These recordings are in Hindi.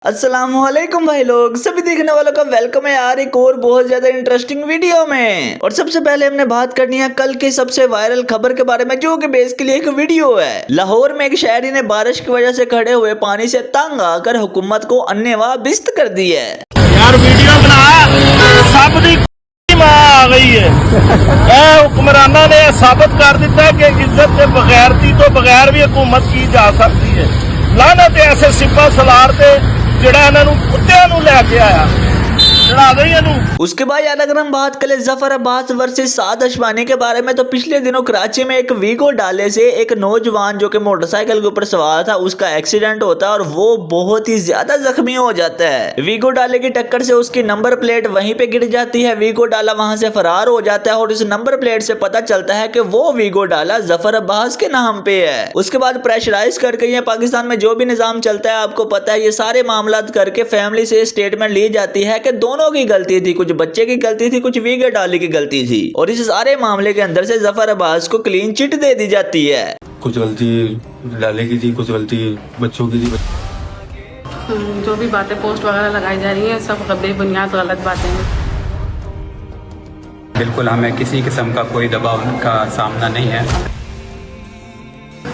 अस्सलामुअलैकुम भाई लोग, सभी देखने वालों का वेलकम है यार एक और बहुत ज्यादा इंटरेस्टिंग वीडियो में। और सबसे पहले हमने बात करनी है कल की सबसे वायरल खबर के बारे में, जो कि बेसिकली एक वीडियो है। लाहौर में एक शहरी ने बारिश की वजह से खड़े हुए पानी से तंग आकर हुकूमत को अन्नेवाह बिस्त कर दी है। यार वीडियो बना सब दी आ गई है। हुक्मराना ने साबित कर दिता है कि इज्जत के बगैर थी तो बगैर भी हुकूमत की जा सकती है। लानत ऐसे सिपा सलार थे जिहड़ा इन्हां नूं कुत्तियां नूं लैके आया। उसके बाद यार अगर हम बात करें जफर अब्बास वर्सेस साद अशवानी के बारे में, तो पिछले दिनों कराची में एक वीगो डाले से एक नौजवान जो कि मोटरसाइकिल के ऊपर सवार था, उसका एक्सीडेंट होता है और वो बहुत ही ज्यादा जख्मी हो जाता है। वीगो डाले की टक्कर से उसकी नंबर प्लेट वहीं पे गिर जाती है। वीगो डाला वहां से फरार हो जाता है और इस नंबर प्लेट से पता चलता है कि वो वीगो डाला जफर अब्बास के नाम पे है। उसके बाद प्रेशराइज करके ये पाकिस्तान में जो भी निजाम चलता है आपको पता है, ये सारे मामला करके फैमिली से स्टेटमेंट ली जाती है कि दोनों की गलती थी, कुछ बच्चे की गलती थी, कुछ वीगो डाले की गलती थी, और इस सारे मामले के अंदर से जफर अब्बास को क्लीन चिट दे दी जाती है। कुछ गलती डाले की थी, कुछ गलती बच्चों की थी। जो भी बातें पोस्ट वगैरह लगाई जा रही हैं सब बेबुनियाद गलत बातें हैं। बिल्कुल हमें किसी किस्म का कोई दबाव का सामना नहीं है।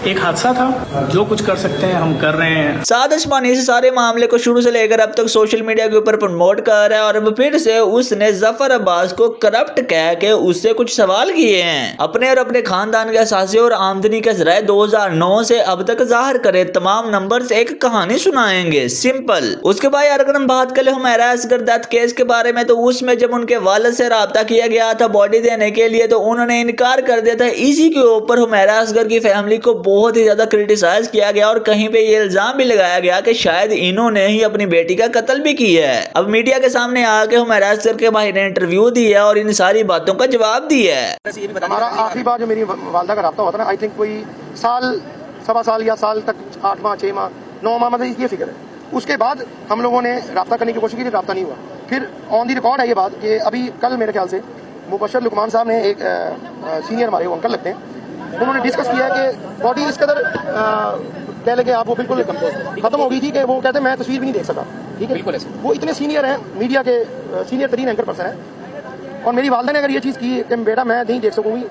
एक हादसा था, जो कुछ कर सकते हैं हम कर रहे हैं। साद अशवानी इस सारे मामले को शुरू से लेकर अब तक सोशल मीडिया के ऊपर प्रमोट कर रहा है और अब फिर से उसने जफर अब्बास को करप्ट कह के उससे कुछ सवाल किए हैं। अपने और अपने खानदान के असासे और आमदनी के जराए 2009 से अब तक जाहिर करे तमाम नंबर से एक कहानी सुनाएंगे, सिंपल। उसके बाद यार अगर हम बात करें हुमैरा असगर डेथ केस के बारे में, तो उसमें जब उनके वालिद से राब्ता किया गया था बॉडी देने के लिए, तो उन्होंने इनकार कर दिया था। इसी के ऊपर हुमैरा असगर की फैमिली को बहुत ही ज्यादा क्रिटिसाइज किया गया और कहीं पे ये इल्जाम भी लगाया गया कि शायद इन्होंने ही अपनी बेटी का कत्ल भी किया है। अब मीडिया के सामने आके हुमैरा असगर के भाई ने इंटरव्यू दिया और इन सारी बातों का जवाब दिया है। हमारा आखिरी बार जो मेरी वालदा का राब्ता हुआ था ना, आई थिंक कोई साल, सवा साल या साल तक, 8 माह 6 माह 9 माह, मतलब ये फिक्र है। उसके बाद हम लोगों ने राब्ता करने की कोशिश की, राब्ता नहीं हुआ। फिर ऑन दी रिकॉर्ड है ये बात कि अभी कल मेरे ख्याल से मुबशर लुकमान साहब ने, एक सीनियर हमारे अंकल लगते हैं, उन्होंने डिस्कस किया कि बॉडी इस कदर कह लगे आप वो बिल्कुल खत्म हो गई थी कि वो कहते मैं तस्वीर भी नहीं देख सका। ठीक है, बिल्कुल वो इतने सीनियर हैं, मीडिया के सीनियर तरीन एंकर पर्सन है। और मेरी वालदा ने अगर ये चीज़ की कि बेटा मैं नहीं देख सकूंगी,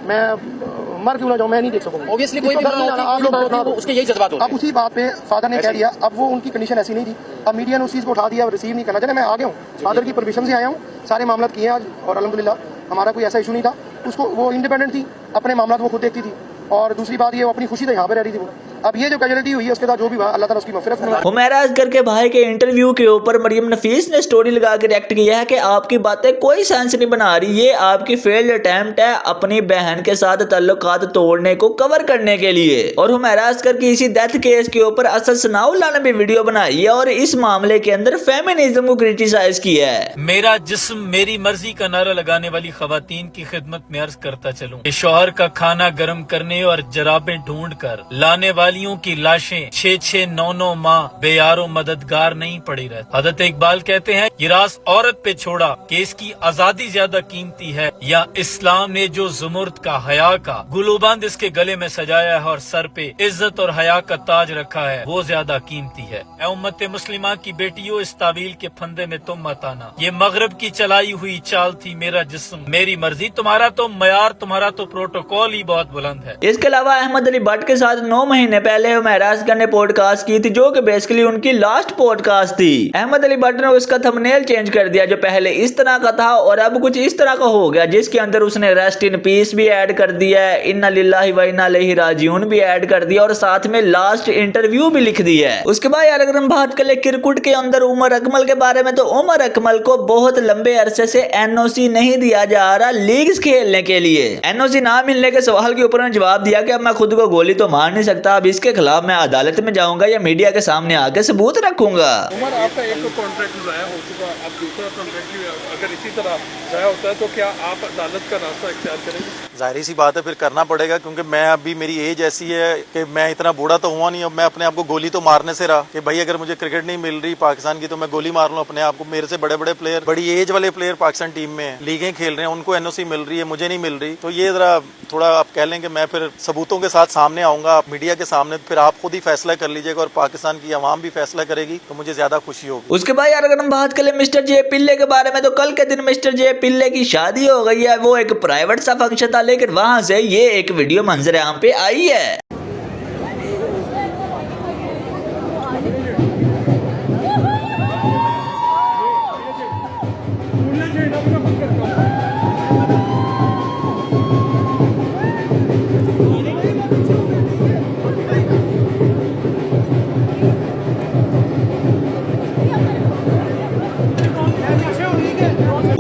मैं मर क्यों ना जाऊँ, मैं नहीं देख सकूंगी, ऑब्वियसली कोई भी आप लोग उसके यही जज्बात होते हैं। अब उसी बात पे फादर ने कह दिया, अब वो उनकी कंडीशन ऐसी नहीं थी, अब मीडिया ने उस चीज़ को उठा दिया, रिसीव नहीं करना चाहिए। मैं आ गया हूँ, फादर की परमिशन से आया हूँ, सारे मामला किए आज और अल्हम्दुलिल्लाह हमारा कोई ऐसा इशू नहीं था। उसको वो इंडिपेंडेंट थी, अपने मामला वो खुद देखती थी, और दूसरी बात ये वो अपनी खुशी से यहाँ पे रह रही थी वो। अब ये जो कैजुअलिटी हुई है उसके बाद जो भी हुआ अल्लाह ताला उसकी मग़फ़िरत फरमाए। हुमैरा असगर के भाई के इंटरव्यू के ऊपर मरियम नफीस ने स्टोरी लगा के रिएक्ट किया है कि आपकी बातें कोई सेंस नहीं बना रही, ये आपकी फेल्ड अटेम्प्ट है अपनी बहन के साथ ताल्लुकात तोड़ने को कवर करने के लिए। और हुमैरा असगर की इसी डेथ केस के ऊपर असद सनाउल्लाह ने भी वीडियो बनाई है और इस मामले के अंदर फेमिनिज्म को क्रिटिसाइज किया है। मेरा जिस्म मेरी मर्जी का नारा लगाने वाली खवातीन की खिदमत में अर्ज करता चलूं कि शौहर का खाना गर्म करने और जराबें ढूंढ कर लाने वालियों की लाशें 6-6, 9-9 माह बेयारो मददगार नहीं पड़ी रहती। हजरत इकबाल कहते हैं ये राज औरत पे छोड़ा कि इसकी आजादी ज्यादा कीमती है, या इस्लाम ने जो जुमुर्द का हया का गुलूबंद इसके गले में सजाया है और सर पे इज्जत और हया का ताज रखा है, वो ज्यादा कीमती है। ऐ उम्मत मुस्लिमा की बेटियों, इस तावील के फंदे में तुम मत आना, ये मगरब की चलाई हुई चाल थी, मेरा जिस्म मेरी मर्जी, तुम्हारा तो मयार, तुम्हारा तो प्रोटोकॉल ही बहुत बुलंद है। इसके अलावा अहमद अली भट्ट के साथ 9 महीने पहले हुमैरा असगर ने पॉडकास्ट की थी, जो कि बेसिकली उनकी लास्ट पॉडकास्ट थी। अहमद अली भट्ट ने उसका थंबनेल चेंज कर दिया, जो पहले इस तरह का था और अब कुछ इस तरह का हो गया, जिसके अंदर उसने रेस्ट इन पीस भी ऐड कर दिया है, इन्ना लिल्लाहि व इन्ना इलैहि राजिऊन भी ऐड कर दिया और साथ में लास्ट इंटरव्यू भी लिख दिया है। उसके बाद यार अगर हम बात करें क्रिकेट के अंदर उमर अकमल के बारे में, तो उमर अकमल को बहुत लंबे अरसे से एनओसी नहीं दिया जा रहा लीग्स खेलने के लिए। एनओसी ना मिलने के सवाल के ऊपर उन्होंने जवाब दिया कि अब मैं खुद को गोली तो मार नहीं सकता, अब इसके खिलाफ मैं अदालत में जाऊंगा या मीडिया के सामने आके सबूत रखूंगा। उमर, आपका एक कॉन्ट्रैक्ट ज़ाया हो चुका, अब दूसरा कॉन्ट्रैक्ट अगर इसी तरह ज़ाया होता है तो क्या आप अदालत का रास्ता इख्तियार करेंगे? जाहिर सी बात है, फिर करना पड़ेगा, क्योंकि मैं अभी, मेरी एज ऐसी है कि मैं इतना बूढ़ा तो हुआ नहीं, अब मैं अपने आप को गोली तो मारने से रहा कि भाई अगर मुझे क्रिकेट नहीं मिल रही पाकिस्तान की तो मैं गोली मार लूं अपने आप को। मेरे से बड़े बड़े प्लेयर, बड़ी एज वाले प्लेयर पाकिस्तान टीम में लीगें खेल रहे हैं, उनको एनओसी मिल रही है, मुझे नहीं मिल रही। तो ये जरा थोड़ा आप कह लें कि मैं फिर सबूतों के साथ सामने आऊंगा, मीडिया के सामने सामने, फिर आप खुद ही फैसला कर लीजिएगा और पाकिस्तान की आवाम भी फैसला करेगी तो मुझे ज्यादा खुशी होगी। उसके बाद यार अगर हम बात करें मिस्टर जे पिल्ले के बारे में, तो कल के दिन मिस्टर जे पिल्ले की शादी हो गई है। वो एक प्राइवेट सा फंक्शन था, लेकिन वहां से ये एक वीडियो मंजर आम पे आई है।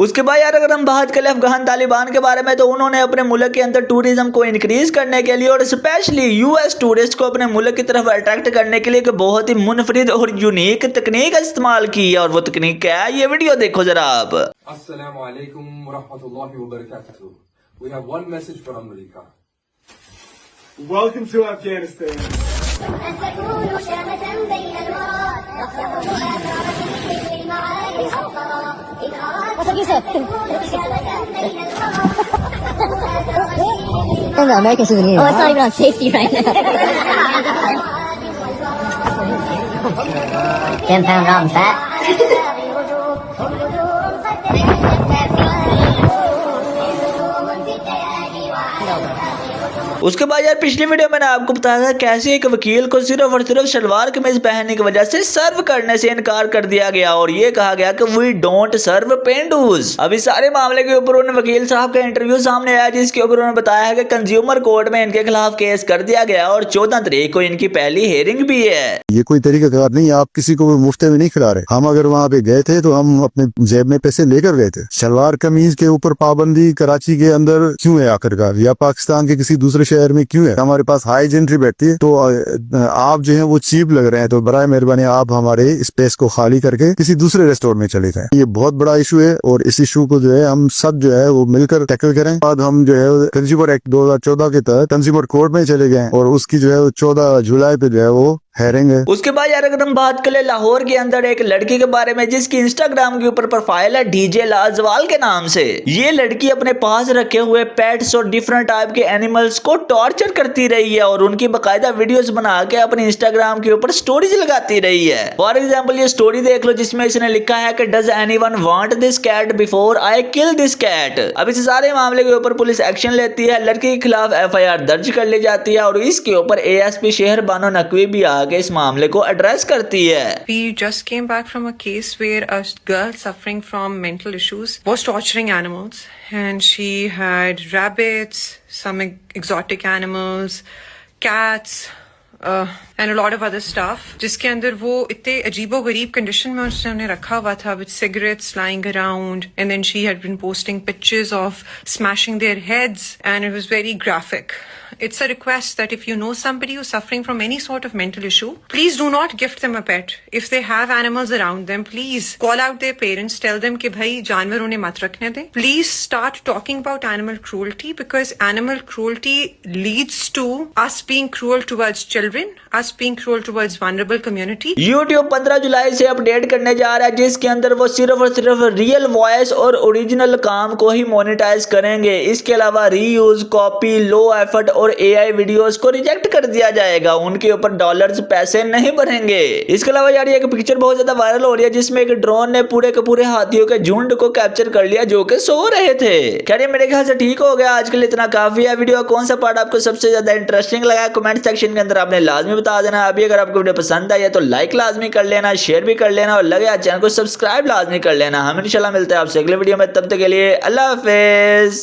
उसके बाद यार अगर हम बात करें अफगान तालिबान के बारे में, तो उन्होंने अपने मुल्क के अंदर टूरिज्म को इंक्रीज करने के लिए और स्पेशली यूएस टूरिस्ट को अपने मुल्क की तरफ अट्रैक्ट करने के लिए एक बहुत ही मुनफरिद और यूनिक तकनीक इस्तेमाल की है। और वो तकनीक क्या है, ये वीडियो देखो जरा आप। Assalamu alaikum wa rahmatullahi wa barakatuh. We have one message for America. Welcome to Afghanistan. The American souvenir. Oh, it's not even on safety right now. 10-pound rotten fat. उसके बाद यार पिछली वीडियो मैंने आपको बताया था कैसे एक वकील को सिर्फ और सिर्फ सलवार कमीज पहनने की वजह से सर्व करने से इनकार कर दिया गया और ये कहा गया कि वी डोंट सर्व पेंडूज। अब इस सारे मामले के ऊपर उन वकील साहब का इंटरव्यू सामने आया, जिसके ऊपर उन्होंने बताया है कि कंज्यूमर कोर्ट में इनके खिलाफ केस कर दिया गया और 14 तारीख को इनकी पहली हियरिंग भी है। ये कोई तरीकाकार नहीं, आप किसी को मुफ्त में नहीं खिला रहे। हम अगर वहाँ पे गए थे तो हम अपने जेब में पैसे लेकर गए थे। सलवार कमीज के ऊपर पाबंदी कराची के अंदर क्यों है आखिरकार, या पाकिस्तान के किसी दूसरे शहर में क्यों है? हमारे पास हाई एंट्री बैठती है, तो आप जो है वो चीप लग रहे हैं, तो बराए मेहरबानी आप हमारे स्पेस को खाली करके किसी दूसरे रेस्टोरेंट में चले जाएं। ये बहुत बड़ा इशू है और इस इशू को जो है हम सब जो है वो मिलकर टैकल करें। बाद हम जो है कंज्यूमर एक्ट 2014 के तहत कंज्यूमर कोर्ट में चले गए और उसकी जो है 14 जुलाई पे जो है वो हेयरिंग है। उसके बाद यार अगर हम बात करें लाहौर के अंदर एक लड़की के बारे में, जिसकी इंस्टाग्राम के ऊपर प्रोफाइल है डीजे लाजवाल के नाम से। ये लड़की अपने पास रखे हुए पेट्स और डिफरेंट टाइप के एनिमल्स को टॉर्चर करती रही है और उनकी बकायदा वीडियोस बना के अपने इंस्टाग्राम के ऊपर स्टोरीज लगाती रही है। फॉर एग्जाम्पल ये स्टोरी देख लो, जिसमें इसने लिखा है कि does anyone want this cat before I kill this cat. अब इस सारे मामले के ऊपर पुलिस एक्शन लेती है, लड़की के खिलाफ FIR दर्ज कर ली जाती है और इसके ऊपर ASP शहर बानो नकवी भी आके इस मामले को एड्रेस करती है। We just came back from a case where a girl suffering from mental issues was torturing animals, and she had rabbits, some exotic animals, cats, and a lot of other stuff, जिसके अंदर वो इतने अजीबो गरीब कंडीशन में उसने रखा हुआ था, with cigarettes lying around, and then she had been posting pictures of smashing their heads, and it was very graphic. It's a request that if you know somebody who's suffering from any sort of mental issue, please do not gift them a pet. If they have animals around them, please call out their parents, tell them कि भाई जानवर उन्हें मत रखने दें. Please start talking about animal cruelty, because animal cruelty leads to us being cruel towards children, us being cruel towards vulnerable community. YouTube 15 जुलाई से अपडेट करने जा रहा है, जिसके अंदर वो सिर्फ और सिर्फ रियल वॉइस और ओरिजिनल काम को ही मोनेटाइज करेंगे। इसके अलावा रीयूज, कॉपी, लो एफर्ट और AI वीडियोस को रिजेक्ट कर दिया जाएगा। उनके ऊपर डॉलर्स पैसे नहीं भरेंगे। इसके अलावा यार ये एक पिक्चर बहुत ज्यादा वायरल हो रही है, जिसमें एक ड्रोन ने पूरे के पूरे हाथियों के झुंड को कैप्चर कर लिया जो कि सो रहे थे। खैर ये मेरे ख्याल से ठीक हो गया। आज के लिए इतना काफी है। वीडियो कौन सा पार्ट आपको सबसे ज्यादा इंटरेस्टिंग लगा, कमेंट सेक्शन के अंदर आपने लाजमी बता देना। अभी अगर आपको वीडियो पसंद आई है तो लाइक लाजमी कर लेना, शेयर भी कर लेना और लगे चैनल को सब्सक्राइब लाजमी कर लेना। हम इंशाल्लाह मिलते हैं आपसे अगले वीडियो में, तब तक के लिए अल्लाह हाफिज।